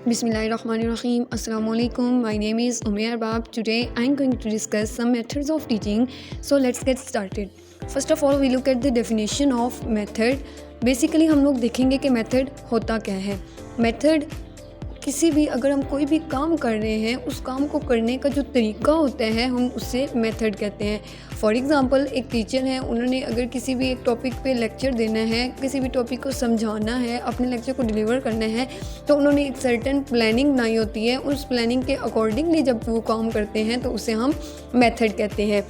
Bismillahirrahmanirrahim. Assalamu alaikum. My name is Umair Bab. Today I am going to discuss some methods of teaching. So let's get started. First of all, we look at the definition of method. Basically हम लोग देखेंगे कि method होता क्या है. Method किसी भी अगर हम कोई भी काम कर रहे हैं उस काम को करने का जो तरीका होता है हम उससे मेथड कहते हैं. फॉर एग्ज़ाम्पल एक टीचर हैं, उन्होंने अगर किसी भी एक टॉपिक पे लेक्चर देना है, किसी भी टॉपिक को समझाना है, अपने लेक्चर को डिलीवर करना है, तो उन्होंने एक सर्टेन प्लानिंग बनाई होती है. उस प्लानिंग के अकॉर्डिंगली जब वो काम करते हैं तो उसे हम मेथड कहते हैं.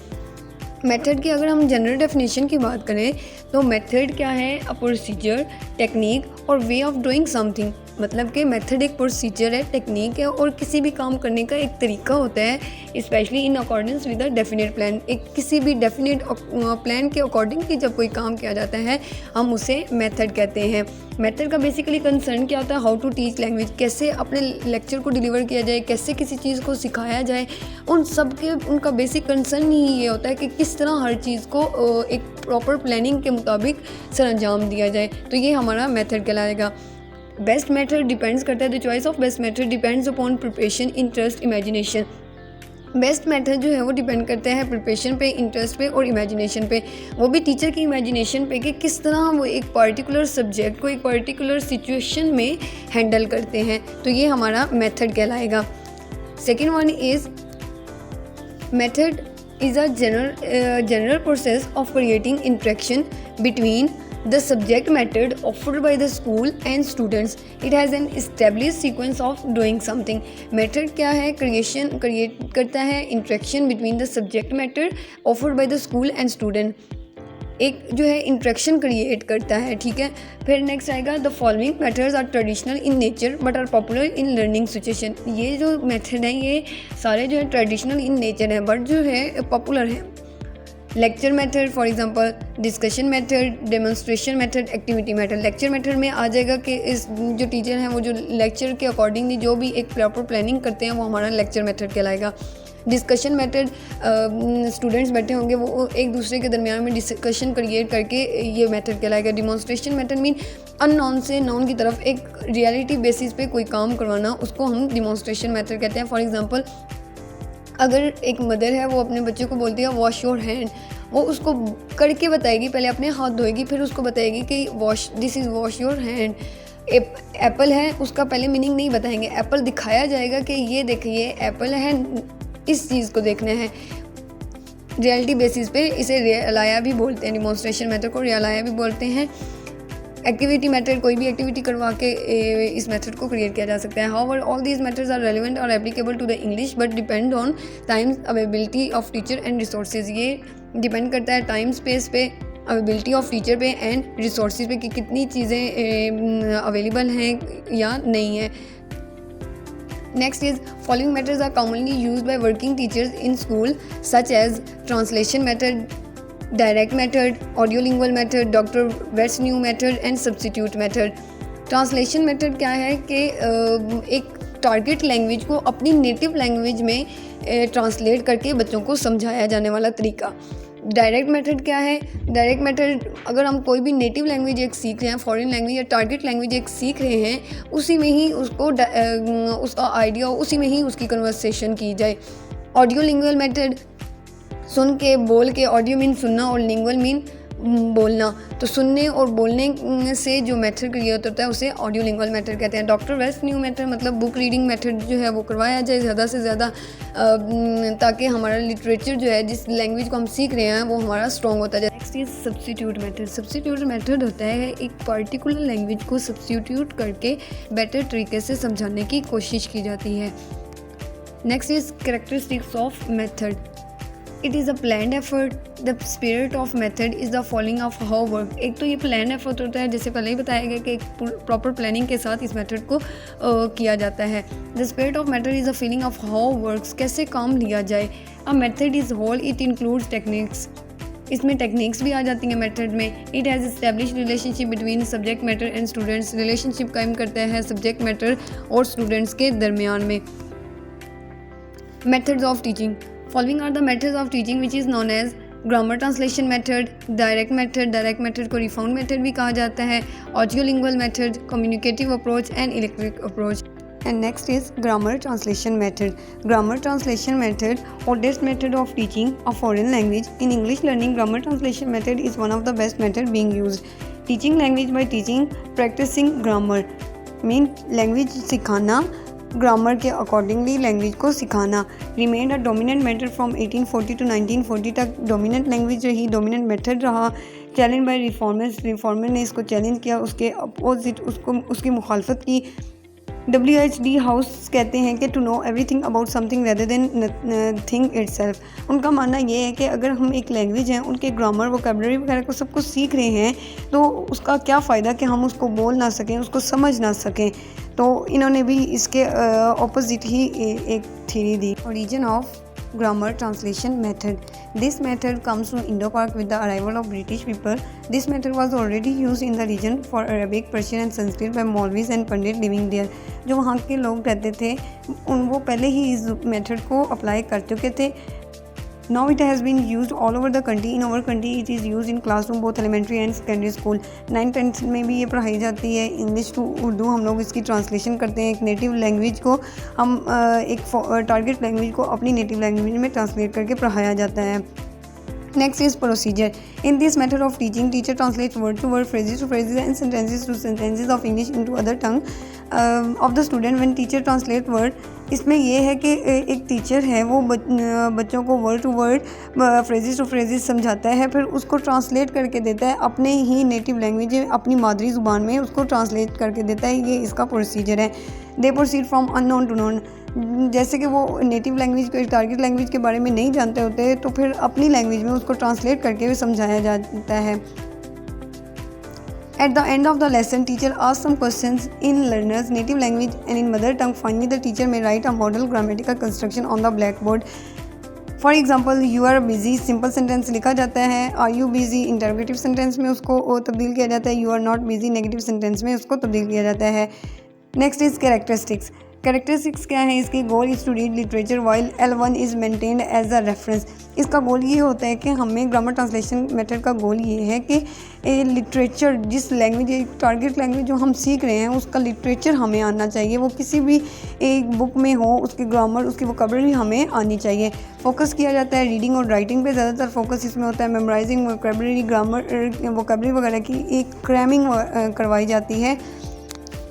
मेथड की अगर हम जनरल डेफिनेशन की बात करें तो मेथड क्या है? अ प्रोसीजर, टेक्निक और वे ऑफ डूइंग समथिंग. मतलब कि मेथड एक प्रोसीजर है, टेक्निक है और किसी भी काम करने का एक तरीका होता है, specially in accordance with a definite plan. एक किसी भी डेफिनेट प्लान के अकॉर्डिंगली जब कोई काम किया जाता है हम उसे मेथड कहते हैं. मेथड का बेसिकली कंसर्न क्या होता है? How to teach language. कैसे अपने लेक्चर को डिलीवर किया जाए, कैसे किसी चीज़ को सिखाया जाए, उन सब के उनका बेसिक कंसर्न ही ये होता है कि किस तरह हर चीज़ को एक प्रॉपर प्लानिंग के मुताबिक सरअंजाम दिया जाए. तो ये हमारा मेथड कहलाएगा. बेस्ट मेथड डिपेंड्स करता है, the choice of best method depends upon preparation, interest, imagination. Best method जो है वो डिपेंड करता है प्रिपरेशन पे, इंटरेस्ट पे और इमेजिनेशन पे. वो भी टीचर की इमेजिनेशन पे कि किस तरह वो एक पर्टिकुलर सब्जेक्ट को एक पर्टिकुलर सिचुएशन में हैंडल करते हैं. तो ये हमारा मेथड कहलाएगा. Second one is method is a general process of creating interaction between the subject matter offered by the school and students. It has an established sequence of doing something. Method क्या है? Create करता है interaction between the subject matter offered by the school and student. एक जो है interaction create करता है. ठीक है. फिर नेक्स्ट आएगा the following methods are traditional in nature but are popular in learning situation. ये जो मेथड हैं ये सारे जो है ट्रेडिशनल इन नेचर हैं बट जो है पॉपुलर हैं. Lecture method for example, discussion method, demonstration method, activity method. Lecture method में आ जाएगा कि इस जो टीचर हैं वो जो लेक्चर के अकॉर्डिंगली जो भी एक प्रॉपर प्लानिंग करते हैं वो हमारा लेक्चर मेथड कहलाएगा. डिस्कशन मेथड, स्टूडेंट्स बैठे होंगे वो एक दूसरे के दरमियान में डिस्कशन क्रिएट करके ये मेथड कहलाएगा. डिमॉन्स्ट्रेशन मेथड मीन अननोन से नोन की तरफ एक रियलिटी बेसिस पे कोई काम करवाना, उसको हम डिमॉन्स्ट्रेशन मेथड कहते हैं. फॉर एग्जांपल अगर एक मदर है वो अपने बच्चे को बोलती है वॉश योर हैंड, वो उसको करके बताएगी, पहले अपने हाथ धोएगी फिर उसको बताएगी कि this is wash your hand. Apple है उसका पहले मीनिंग नहीं बताएंगे, एप्पल दिखाया जाएगा कि ये देखिए एप्पल है, इस चीज़ को देखना है. रियलिटी बेसिस पे इसे रियलाया भी बोलते हैं. डिमॉन्स्ट्रेशन मेथड को रियलाया भी बोलते हैं. एक्टिविटी मेथड, कोई भी एक्टिविटी करवा के इस मेथड को क्रिएट किया जा सकता है. However all these methods are relevant और applicable to the English but depend on time, availability of teacher and resources. ये डिपेंड करता है टाइम स्पेस पे, अवेलेबिलिटी ऑफ टीचर पे एंड रिसोर्सेज पे कि कितनी चीज़ें अवेलेबल हैं या नहीं है. Next is following methods are commonly used by working teachers in school such as translation method, direct method, audiolingual method, Dr. West's new method and substitute method. Translation method क्या है कि एक टारगेट लैंग्वेज को अपनी native language में translate करके बच्चों को समझाया जाने वाला तरीका. डायरेक्ट मेथड क्या है? डायरेक्ट मेथड अगर हम कोई भी नेटिव लैंग्वेज एक सीख रहे हैं, फॉरेन लैंग्वेज या टारगेट लैंग्वेज एक सीख रहे हैं, उसी में ही उसको उसका आइडिया उसी में ही उसकी कन्वर्सेशन की जाए. ऑडियो लिंगुअल मेथड, सुन के बोल के, ऑडियो मीन सुनना और लिंगुअल मीन बोलना. तो सुनने और बोलने से जो मेथड क्रिएट होता है उसे ऑडियो लिंगुअल मेथड कहते हैं. डॉक्टर वेस्ट न्यू मेथड मतलब बुक रीडिंग मेथड जो है वो करवाया जाए ज़्यादा से ज़्यादा ताकि हमारा लिटरेचर जो है जिस लैंग्वेज को हम सीख रहे हैं वो हमारा स्ट्रॉन्ग होता जाए. Next is substitute method. Substitute method होता है एक पर्टिकुलर लैंग्वेज को सब्स्टिट्यूट करके बेटर तरीके से समझाने की कोशिश की जाती है. Next is characteristics of method. It is a planned effort. The spirit of method is the following of how work. एक तो ये प्लान एफर्ट होता है, जैसे पहले ही बताया गया कि एक प्रॉपर प्लानिंग के साथ इस मेथड को किया जाता है. The spirit of method is a feeling of how works, कैसे काम लिया जाए. A method is whole, it includes techniques. इसमें टेक्निक्स भी आ जाती हैं मेथड में. It has establish relationship between subject matter and students. Relationship कायम करता है सब्जेक्ट मैटर और स्टूडेंट्स के दरमियान में. Methods of teaching. Following are the methods of teaching which is known as grammar translation method, direct method को reform method भी कहा जाता है, audiolingual method, communicative approach and electric approach. And next is grammar translation method. Grammar translation method, oldest method of teaching a foreign language. In English learning, grammar translation method is one of the best method being used. Teaching language by teaching, practicing grammar. Mean language सिखाना, grammar के accordingly language को सिखाना. Remain a dominant method from 1840 to 1940 तक dominant language रही, dominant method रहा. Challenge by reformer ने इसको challenge किया, उसके अपोजिट उसकी मुखालफत की. WHD हाउस कहते हैं कि to know everything about something rather than thing itself. उनका मानना ये है कि अगर हम एक लैंग्वेज हैं, उनके ग्रामर वोकैबुलरी वगैरह को सब कुछ सीख रहे हैं, तो उसका क्या फ़ायदा कि हम उसको बोल ना सकें, उसको समझ ना सकें. तो इन्होंने भी इसके ऑपोजिट ही एक theory the. Origin of grammar translation method. This method comes from Indo-Pak with the arrival of British people. This method was already used in the region for Arabic, Persian and Sanskrit by Maulvis and Pandit living there. जो वहाँ के लोग रहते थे वो पहले ही इस method को अप्लाई कर चुके थे. Now it has been used all over the country. In our country it is used in classroom both elementary and secondary school. 9th-10th में भी ये पढ़ाई जाती है. इंग्लिश टू उर्दू हम लोग इसकी ट्रांसलेशन करते हैं. एक नेटिव लैंग्वेज को हम एक टारगेट लैंग्वेज को अपनी नेटिव लैंग्वेज में ट्रांसलेट करके पढ़ाया जाता है. Next is procedure. In this method of teaching, teacher translates word to word, phrases to phrases and sentences to sentences of English into other tongue of the student. When teacher translate word, इसमें ये है कि एक teacher है वो बच्चों को word to word, phrases to phrases समझाता है, फिर उसको ट्रांसलेट करके देता है अपने ही नेटिव लैंग्वेज, अपनी मादरी ज़ुबान में उसको ट्रांसलेट करके देता है. ये इसका प्रोसीजर है. They proceed from unknown to known. जैसे कि वो नेटिव लैंग्वेज के टारगेट लैंग्वेज के बारे में नहीं जानते होते, तो फिर अपनी लैंग्वेज में उसको ट्रांसलेट करके भी समझाया जाता है. At the end of the lesson, teacher asks some questions in learner's native language and in mother tongue. Finally, the teacher may write a model grammatical construction on the blackboard. For example, you are busy, simple sentence लिखा जाता है. Are you busy? Interrogative sentence में उसको तब्दील किया जाता है. You are not busy. Negative sentence में उसको तब्दील किया जाता है. Next is characteristics. कैरेक्टरिस्टिक्स क्या है इसकी? Goal is to read literature while L1 is maintained as a reference. इसका गोल ये होता है कि हमें ग्रामर ट्रांसलेशन मेथड का गोल ये है कि लिटरेचर, जिस लैंग्वेज टारगेट लैंग्वेज जो हम सीख रहे हैं उसका लिटरेचर हमें आना चाहिए. वो किसी भी एक बुक में हो, उसकी ग्रामर, उसकी वोकैबुलरी हमें आनी चाहिए. फोकस किया जाता है रीडिंग और राइटिंग पे. ज़्यादातर फोकस इसमें होता है. मेमोराइजिंग वोकैबुलरी, ग्रामर वोकैबुलरी वगैरह की एक क्रैमिंग करवाई जाती है.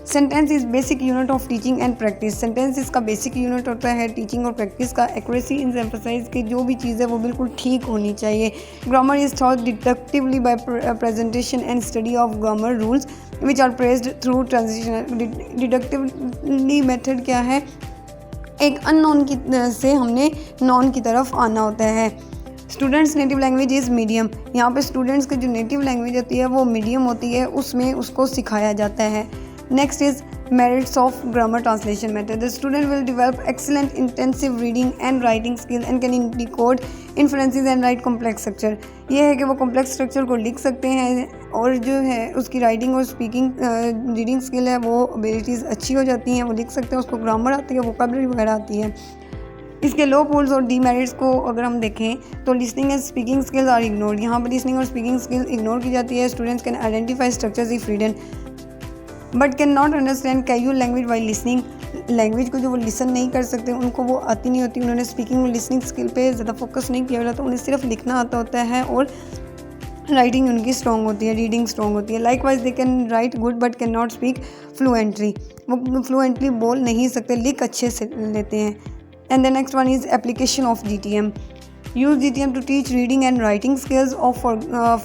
Sentence is basic unit of teaching and practice. Sentence इसका बेसिक यूनिट होता है टीचिंग और प्रैक्टिस का. एक्यूरेसी इज एम्फसाइज की जो भी चीज़ है वो बिल्कुल ठीक होनी चाहिए. Grammar is thought deductively by presentation and study of grammar rules which are praised through transition. Deductively method क्या है? एक अननोन की से हमने नॉन की तरफ आना होता है. Students native language is medium. यहाँ पे स्टूडेंट्स की जो नेटिव लैंग्वेज होती है वो मीडियम होती है, उसमें उसको सिखाया जाता है. Next is merits of grammar translation method. The student will develop excellent intensive reading and writing skill and can decode inferences and write complex structure. ये है कि वो complex structure को लिख सकते हैं और जो है उसकी राइटिंग और स्पीकिंग रीडिंग स्किल है वो एबिलिटीज़ अच्छी हो जाती हैं, वो लिख सकते हैं, उसको ग्रामर आती है, वोकैबुलरी वगैरह आती है. इसके लो पोल्स और डीमेरिट्स को अगर हम देखें तो listening and speaking skills are ignored. यहाँ पर लिसनिंग और स्पीकिंग स्किल इग्नोर की जाती है. Students can identify structures if रीडन but can not understand casual language while listening. Language को जो वो लिसन नहीं कर सकते, उनको वो आती नहीं होती. उन्होंने स्पीकिंग और लिसनिंग स्किल पे ज़्यादा फोकस नहीं किया जाता, उन्हें सिर्फ लिखना आता होता है और राइटिंग उनकी स्ट्रॉन्ग होती है, रीडिंग स्ट्रॉन्ग होती है. Likewise they can write good but can not speak fluently. वो फ्लुएंटली बोल नहीं सकते, लिख अच्छे से लेते हैं. And the next one is application of GTM. Use GTM to teach reading and writing skills of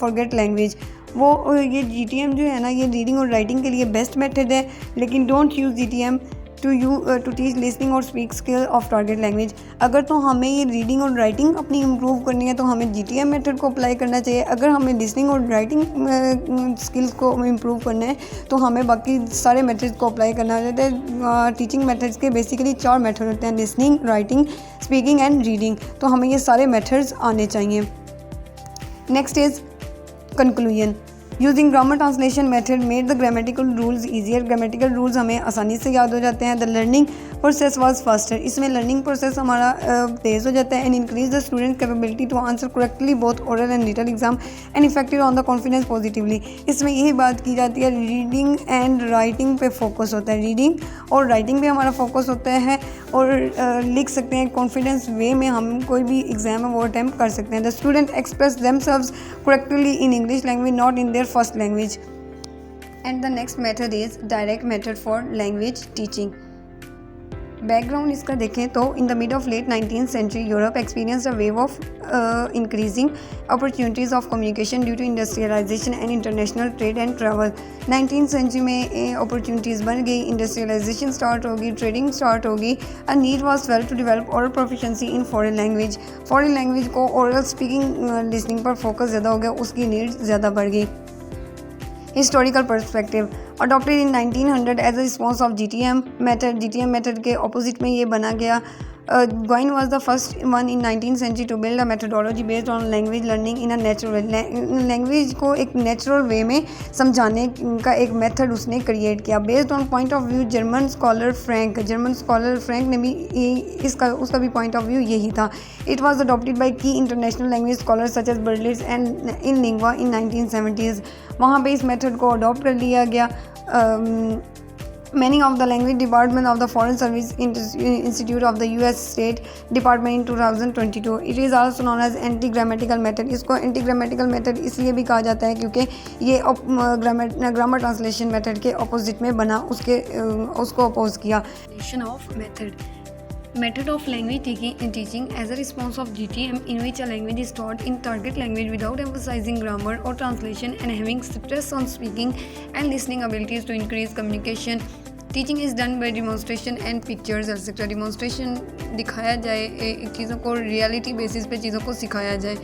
forget language. वो ये GTM जो है ना, ये रीडिंग और राइटिंग के लिए बेस्ट मेथड है, लेकिन don't use GTM to teach listening और speak skill of target language. अगर तो हमें ये रीडिंग और राइटिंग अपनी इम्प्रूव करनी है तो हमें GTM मेथड को अप्लाई करना चाहिए. अगर हमें लिसनिंग और राइटिंग स्किल्स को इम्प्रूव करना है तो हमें बाकी सारे मेथड्स को अप्लाई करना होता है. टीचिंग मेथड्स के बेसिकली 4 मेथड होते हैं: listening, writing, speaking and reading. तो हमें ये सारे मेथड्स आने चाहिए. Next is conclusion. Using grammar translation method made the grammatical rules easier. Grammatical rules हमें आसानी से याद हो जाते हैं. The learning process was faster. इसमें लर्निंग प्रोसेस हमारा तेज़ हो जाता है and increase the student capability to answer correctly both oral and written exam and effective on the confidence positively. इसमें यही बात की जाती है, रीडिंग एंड राइटिंग पे फोकस होता है, रीडिंग और राइटिंग पे हमारा फोकस होता है और लिख सकते हैं कॉन्फिडेंस वे में, हम कोई भी एग्जाम है वो अटैम्प्ट कर सकते हैं। The student express themselves correctly in English language not in their first language. And the next method is direct method for language teaching. Background इसका देखें तो in the mid of late 19th century Europe experienced a wave of increasing opportunities of communication due to industrialization and international trade and travel. 19th century में opportunities बन गई, industrialization start होगी, trading start होगी। A need was felt to develop oral proficiency in foreign language. Foreign language को oral speaking listening पर focus ज़्यादा हो गया, उसकी नीड ज़्यादा बढ़ गई। Historical perspective adopted in 1900 as a response of GTM method के अपोजिट में ये बना गया। Goin was the first one in 19th century to build a methodology based on language learning in a natural way। Language को एक natural way में समझाने का एक मेथड उसने क्रिएट किया। Based on point of view German scholar Frank ने भी उसका भी पॉइंट ऑफ व्यू यही था। इट वॉज अडॉप्टेड बाई की international language scholar such as Berlitz and Inlingua in 1970s। वहाँ पे इस मेथड को अडॉप्ट कर लिया गया। Many of the language department of the Foreign Service Institute of the US State Department in 2022। It is also known as anti-grammatical method। इसको anti-grammatical method इसलिए भी कहा जाता है क्योंकि ये ग्रामर ट्रांसलेशन मेथड के अपोजिट में बना, उसको अपोज किया। Method of language teaching as a response of GTM in which a language is taught in target language without emphasizing grammar or translation and having stress on speaking and listening abilities to increase communication। Teaching is done by demonstration and pictures etc। demonstration दिखाया जाए चीज़ों को, reality basis पे चीज़ों को सिखाया जाए।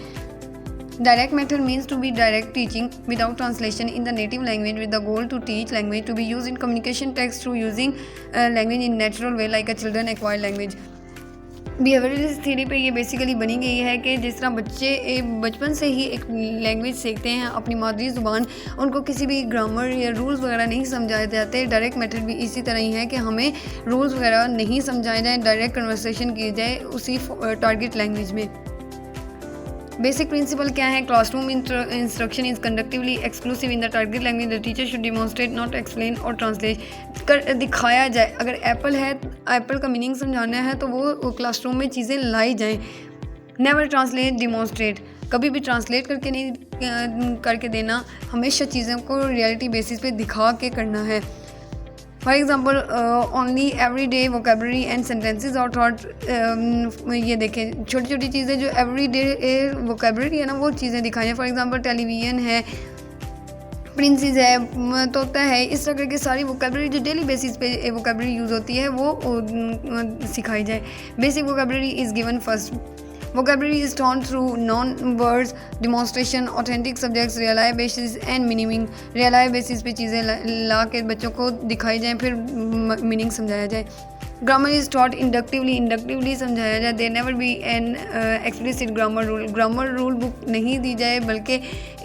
Direct method means to be direct teaching without translation in the native language with the goal to teach language to be used in communication text through using language in natural way like a children acquire language। Behaviourist theory पे ये basically बनी गई है कि जिस तरह बच्चे बचपन से ही एक लैंग्वेज सीखते हैं अपनी मादरी ज़ुबान, उनको किसी भी ग्रामर या रूल्स वगैरह नहीं समझाए जाते। डायरेक्ट मेथड भी इसी तरह ही है कि हमें रूल्स वगैरह नहीं समझाए जाए, डायरेक्ट कन्वर्सेशन की जाए उसी टारगेट लैंग्वेज में। बेसिक प्रिंसिपल क्या है? Classroom instruction is conductively exclusive in the target language. The teacher should demonstrate not explain और ट्रांसलेट कर दिखाया जाए। अगर एप्पल है, एप्पल का मीनिंग समझाना है तो वो क्लासरूम में चीज़ें लाई जाएँ। नेवर ट्रांसलेट डिमॉन्स्ट्रेट, कभी भी ट्रांसलेट करके नहीं करके देना, हमेशा चीज़ों को रियलिटी बेसिस पे दिखा के करना है। For example only every day vocabulary and sentences are thought. ये देखें, छोटी छोटी चीज़ें जो एवरी डे वोकेबलरी है ना, वो चीज़ें दिखाई हैं। फॉर एग्ज़ाम्पल टेलीविज़न है, प्रिंसेस है, तोता है, इस तरह की सारी वोकेबलरी जो डेली बेसिस पे वोकेबलरी यूज़ होती है वो सिखाई जाए। Basic vocabulary is given first. Vocabulary is taught through non-words demonstration, authentic subjects, reliable basis and meaning। reliable basis पे चीज़ें ला के बच्चों को दिखाई जाएँ, फिर मीनिंग समझाया जाए। ग्रामर इज़ taught इंडक्टिवली समझाया जाए। There never be an explicit grammar rule book नहीं दी जाए, बल्कि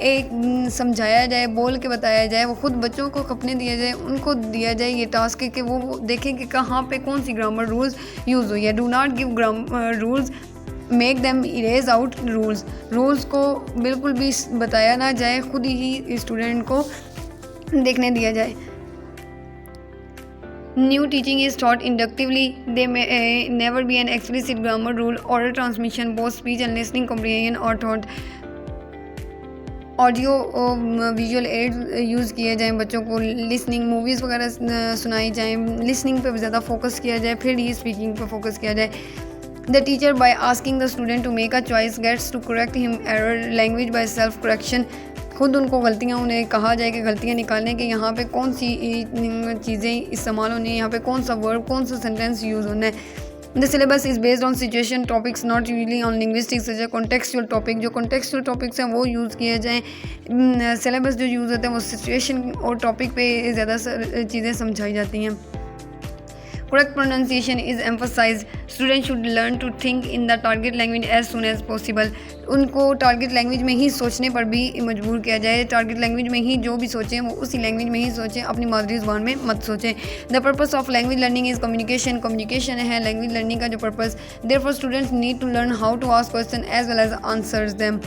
एक समझाया जाए, बोल के बताया जाए। वो खुद बच्चों को अपने दिया जाए, उनको दिया जाए ये टास्क कि वो देखें कि कहाँ पे कौन सी ग्रामर रूल्स यूज़ हुई है। Do not give grammar rules, make them erase out rules को बिल्कुल भी बताया ना जाए, खुद ही स्टूडेंट को देखने दिया जाए। New teaching is taught inductively। They never be an explicit grammar rule. oral transmission both speech and listening comprehension are taught। Audio visual aids use किए जाएँ, बच्चों को लिसनिंग मूवीज़ वगैरह सुनाई जाएँ, लिसनिंग पे ज़्यादा फोकस किया जाए, फिर ही स्पीकिंग पे फोकस किया जाए। The teacher by asking the student to make a choice gets to correct him error। language by self correction। खुद उनको गलतियाँ, उन्हें कहा जाए कि गलतियाँ निकालने के यहाँ पे कौन सी चीज़ें इस्तेमाल होनी है, यहाँ पे कौन सा वर्ब, कौन सा सेंटेंस यूज़ होना है। The syllabus is based on situation topics not usually on linguistics such as contextual topic। जो contextual topics हैं वो यूज़ किए जाएँ। सिलेबस जो यूज़ होता है वो सिचुएशन और टॉपिक पे ज़्यादा चीज़ें समझाई जाती हैं। Correct pronunciation is emphasized। Student should learn to think in the target language as soon as possible. उनको टारगेट लैंग्वेज में ही सोचने पर भी मजबूर किया जाए, टारगेट लैंग्वेज में ही जो भी सोचें वो उसी लैंग्वेज में ही सोचें, अपनी मादरी ज़ुबान में मत सोचें। The purpose of language learning is communication, communication है लैंग्वेज लर्निंग का जो purpose. Therefore students need to learn how to ask question as well as answers them.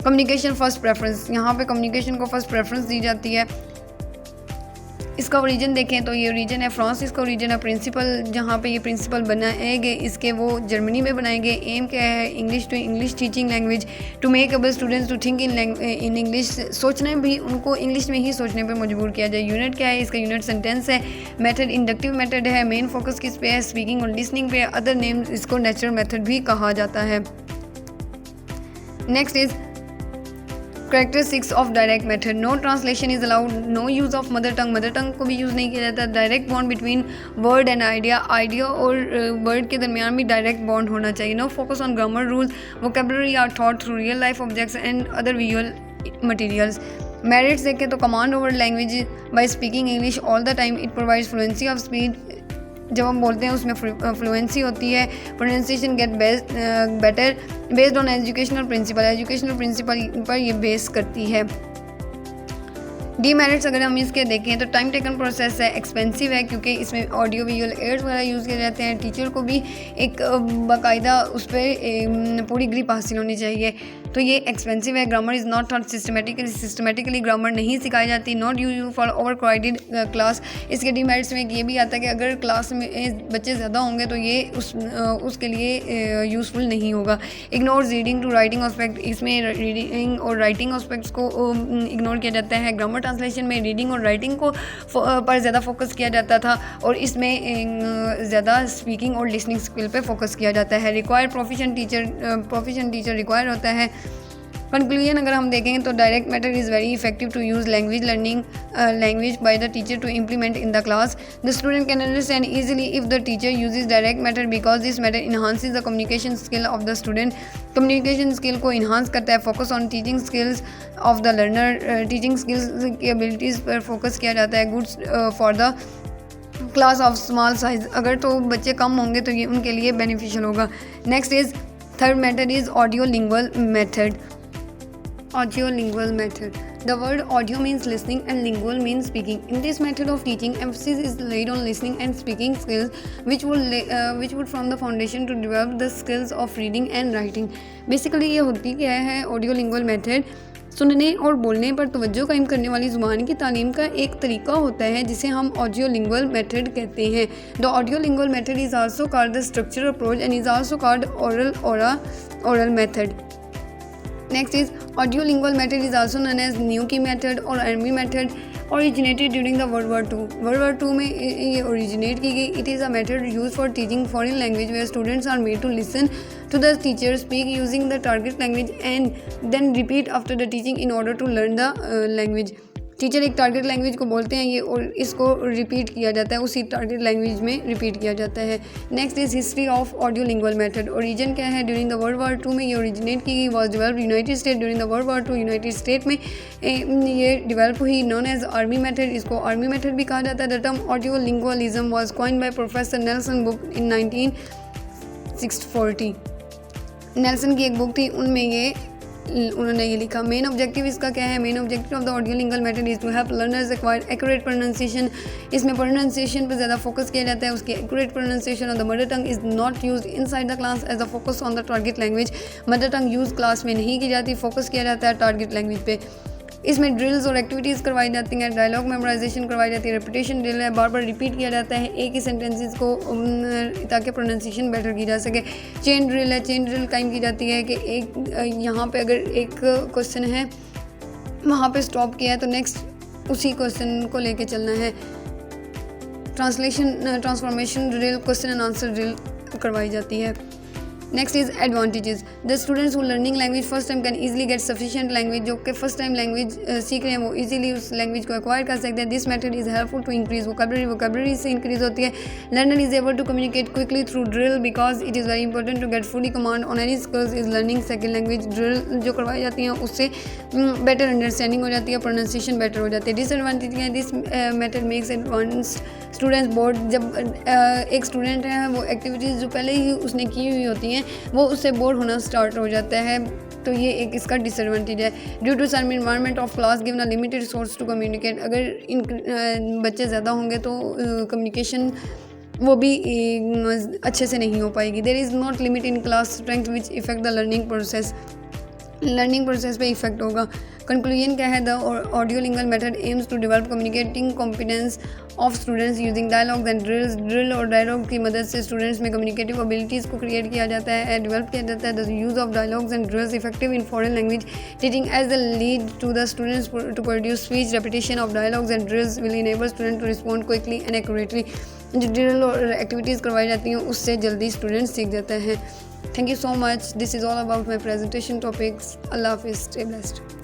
Communication first preference, यहाँ पे कम्युनिकेशन को फर्स्ट प्रेफरेंस दी जाती है। इसका origin देखें तो ये ओरिजिन है फ्रांस, इसका ओरिजिन है प्रिंसिपल, जहाँ पे ये प्रिंसिपल बनाए गए इसके वो जर्मनी में बनाए गए। एम क्या है, English to English teaching language to make able students to think in English, सोचने भी उनको इंग्लिश में ही सोचने पे मजबूर किया जाए। यूनिट क्या है, इसका यूनिट सेंटेंस है। मेथड इंडक्टिव मेथड है, मेन फोकस किस पे है, स्पीकिंग और लिसनिंग पे। अदर नेम इसको नेचुरल मेथड भी कहा जाता है। Next is Characteristics of direct method. No translation is allowed. No use of mother tongue. Mother tongue को भी यूज़ नहीं किया जाता. Direct bond between word and idea. Idea और word के दरमियान भी direct bond होना चाहिए. No focus on grammar rules. Vocabulary are taught through real life objects and other visual materials. Merits देखें तो command over language by speaking English all the time. It provides fluency of speech. जब हम बोलते हैं उसमें fluency होती है। Pronunciation get better based on educational principle पर ये बेस करती है। डीमेरिट्स अगर हम इसके देखें तो टाइम टेकन प्रोसेस है, एक्सपेंसिव है क्योंकि इसमें ऑडियो विजुअल एड्स वगैरह यूज़ किए जाते हैं। टीचर को भी एक बाकायदा उस पर पूरी ग्रिप हासिल होनी चाहिए, तो ये एक्सपेंसिव है। Grammar is not taught systematically grammar नहीं सिखाई जाती। Not use for over crowded class. इसके डीमेरिट्स में ये भी आता है कि अगर क्लास में बच्चे ज़्यादा होंगे तो ये उसके लिए यूज़फुल नहीं होगा। Ignore reading to writing aspect, इसमें रीडिंग और राइटिंग एस्पेक्ट्स को इग्नोर किया जाता है। ग्रामर ट्रांसलेशन में रीडिंग और राइटिंग को पर ज़्यादा फोकस किया जाता था और इसमें ज़्यादा स्पीकिंग और लिसनिंग स्किल पे फोकस किया जाता है। रिक्वायर्ड प्रोफिशिएंट टीचर रिक्वायर होता है। कंक्लूजन अगर हम देखें तो direct method is very effective to use language learning language by the teacher to implement in the class. The student can understand easily if the teacher uses direct method because this method enhances the communication skill of the student. Communication skill को enhance करता है। Focus on teaching skills of the learner, teaching skills की abilities पर focus किया जाता है। Goods for the class of small size, अगर तो बच्चे कम होंगे तो ये उनके लिए बेनिफिशियल होगा। Next is third method is audio lingual method. Audiolingual method. The word audio means listening and lingual means speaking. In this method of teaching, emphasis is laid on listening and speaking skills, which would form the foundation to develop the skills of reading and writing. Basically ये होती क्या है audiolingual method? सुनने और बोलने पर तवज्जो कायम करने वाली ज़ुबान की तालीम का एक तरीका होता है जिसे हम ऑडियोलिंगुअल मेथड कहते हैं। The audiolingual method is also called the structural approach and is also called oral method. Next is audiolingual method is also known as Newkey method or Army method. Originated during the World War II. World War II में ये originate की गई. It is a method used for teaching foreign language where students are made to listen to the teacher speak using the target language and then repeat after the teaching in order to learn the language. Teacher एक target language को बोलते हैं ये और इसको repeat किया जाता है, उसी टारगेट लैंग्वेज में रिपीट किया जाता है। Next is history of audiolingual method. Origin क्या है, during the world war II में ये ओरिजिनेट की गई। Was develop United State during the world war II, United State में ये डेवलप हुई। नॉन एज आर्मी मेथड, इसको आर्मी मेथड भी कहा जाता है। The term audiolingualism was coined by professor Nelson Brook in 1940। Nelson की एक बुक थी, उनमें ये उन्होंने ये लिखा। मेन ऑब्जेक्टिव इसका क्या है, main objective of the audiolingual method is to help learners acquire accurate pronunciation. इसमें प्रोनाउंसिएशन पर ज़्यादा फोकस किया जाता है। उसकी accurate pronunciation of the mother tongue is not used inside the class as a focus on the target language. Mother tongue use class में नहीं की जाती, फोकस किया जाता है टारगेट लैंग्वेज पे। इसमें ड्रिल्स और एक्टिविटीज़ करवाई जाती हैं। डायलॉग मेमोराइजेशन करवाई जाती है। रेपिटेशन ड्रिल है, बार बार रिपीट किया जाता है एक ही सेंटेंसेस को ताकि प्रोनाउंसिएशन बेटर की जा सके। चेन ड्रिल है, चेन ड्रिल कायम की जाती है कि एक यहाँ पे अगर एक क्वेश्चन है वहाँ पे स्टॉप किया है तो नेक्स्ट उसी क्वेश्चन को लेके चलना है। Transformation drill, question and answer drill करवाई जाती है। Next is advantages. The students who learning language first time can easily get sufficient language, जो कि फर्स्ट टाइम लैंग्वेज सीख रहे हैं वो ईजिली उस लैंग्वेज को एक्वायर कर सकते हैं। This method is helpful to increase vocabulary से इंक्रीज होती है। Learner is able to communicate quickly through drill because it is very important to get fully command on any skills is learning second language. Drill जो करवाई जाती हैं उससे better understanding हो जाती है, प्रोनाउंसिएशन बेटर हो जाती है। डिसएडवांटेज है, this method makes advance students board, जब एक स्टूडेंट है वो एक्टिविटीज़ जो पहले ही उसने की हुई होती हैं वो उससे बोर होना स्टार्ट हो जाता है, तो ये एक इसका डिसएडवांटेज है। Due to some environment of class given a limited resource to communicate, अगर इन बच्चे ज़्यादा होंगे तो कम्युनिकेशन वो भी अच्छे से नहीं हो पाएगी। There is not limit in class strength which effect the learning process पे इफेक्ट होगा। कंक्लूजन क्या है, the audio lingual method aims to develop communicating competence of students using dialogues and drill और डायलॉग की मदद से स्टूडेंट्स में communicative abilities को क्रिएट किया जाता है, डेवलप किया जाता है। The use of dialogues and drills effective in foreign language teaching as the lead to the students to produce speech repetition of dialogues and drills will enable student to respond quickly and accurately. जो drill और activities करवाई जाती हैं उससे जल्दी students सीख जाते हैं। Thank you so much. This is all about my presentation topics. Allah Hafiz. Stay blessed.